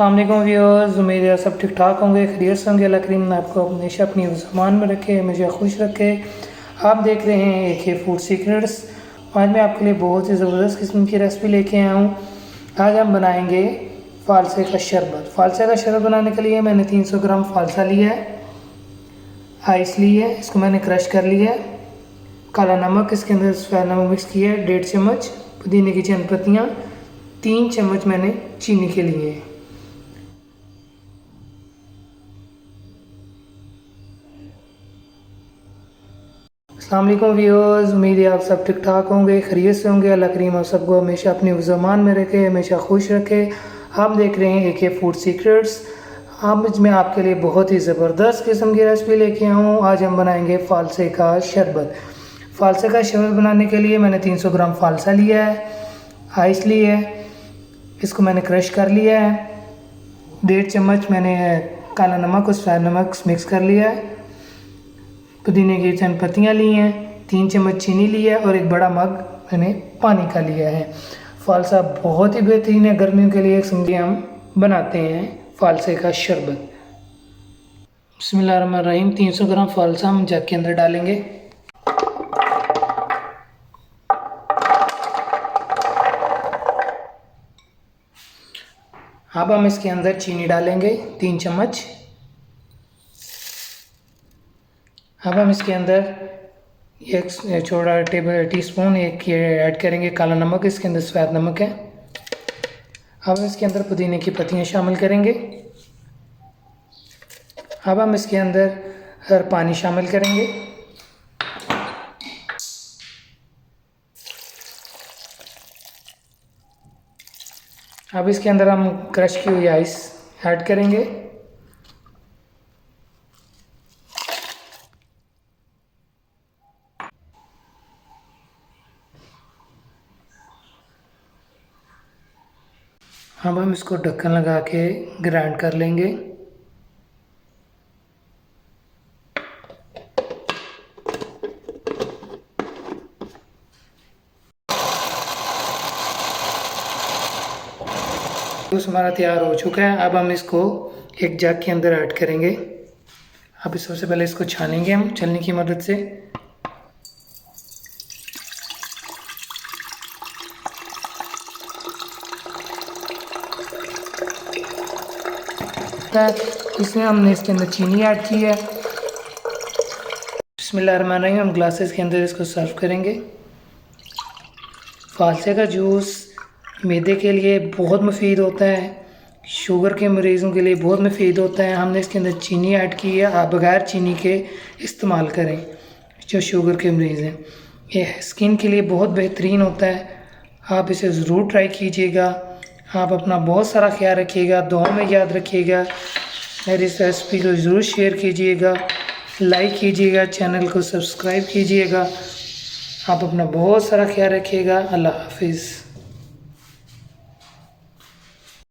अस्सलाम वालेकुम व्यूअर्स, उम्मीद है सब ठीक ठाक होंगे, खैरियत से होंगे। अल्लाह करीम ने आपको हमेशा अपनी ज़मान में रखे, हमेशा खुश रखे। आप देख रहे हैं AK फूड सीक्रेट्स। आज मैं आपके लिए बहुत ही ज़बरदस्त किस्म की रेसिपी लेके आया हूँ। आज हम बनाएंगे फ़ालसे का शरबत। फ़ालसे का शरबत बनाने के लिए मैंने 300 ग्राम फ़ालसा लिया है, आइस ली है, इसको मैंने क्रश कर लिया है। काला नमक, इसके अंदर सफ़ेद नमक मिक्स किया है 1.5 चम्मच। पुदीने की चंद पत्तियाँ, 3 चम्मच मैंने चीनी के लिए है। अस्सलाम वालेकुम व्यूअर्स, उम्मीद है आप सब ठीक ठाक होंगे, खैरियत से होंगे। अल्लाह करीम आप सबको हमेशा अपनी ज़मान में रखे, हमेशा खुश रखे। आप देख रहे हैं AK फूड सीक्रेट्स। आज मैं आपके लिए बहुत ही ज़बरदस्त किस्म की रेसिपी लेके आया हूँ। आज हम बनाएंगे फ़ालसे का शरबत। फ़ालसे का शरबत बनाने के लिए मैंने 300 ग्राम फ़ालसा लिया है, आइस ली है, इसको मैंने क्रश कर लिया है। 1.5 चम्मच मैंने काला नमक और सफ़ेद नमक मिक्स कर लिया है। पुदीने की चंद पत्तियाँ ली हैं, 3 चम्मच चीनी ली है और एक बड़ा मग मैंने पानी का लिया है। फ़ालसा बहुत ही बेहतरीन है गर्मियों के लिए। समझिए हम बनाते हैं फ़ालसे का शरबत। बिस्मिल्लाहिर्रहमानिर्रहीम। 300 ग्राम फ़ालसा हम जग के अंदर डालेंगे। अब हम इसके अंदर चीनी डालेंगे 3 चम्मच। अब हम इसके अंदर एक छोटा टीस्पून एक ये ऐड करेंगे काला नमक, इसके अंदर सफ़ेद नमक है। अब हम इसके अंदर पुदीने की पत्तियाँ शामिल करेंगे। अब हम इसके अंदर पानी शामिल करेंगे। अब इसके अंदर हम क्रश की हुई आइस ऐड करेंगे। अब हम इसको ढक्कन लगा के ग्राइंड कर लेंगे। जूस हमारा तैयार हो चुका है। अब हम इसको एक जग के अंदर ऐड करेंगे। अब सबसे पहले इसको छानेंगे हम छलनी की मदद से। इसमें हमने इसके अंदर चीनी ऐड की है। बिस्मिल्लाहिर्रहमानिर्रहीम। हम ग्लासेस के अंदर इसको सर्व करेंगे। फ़ालसे का जूस मैदे के लिए बहुत मुफीद होता है, शुगर के मरीज़ों के लिए बहुत मुफीद होता है। हमने इसके अंदर चीनी ऐड की है, आप बगैर चीनी के इस्तेमाल करें जो शुगर के मरीज़ हैं। ये स्किन के लिए बहुत बेहतरीन होता है, आप इसे ज़रूर ट्राई कीजिएगा। आप अपना बहुत सारा ख्याल रखिएगा, दुआ में याद रखिएगा। मेरी इस रेसिपी को ज़रूर शेयर कीजिएगा, लाइक कीजिएगा, चैनल को सब्सक्राइब कीजिएगा। आप अपना बहुत सारा ख्याल रखिएगा। अल्लाह हाफिज़।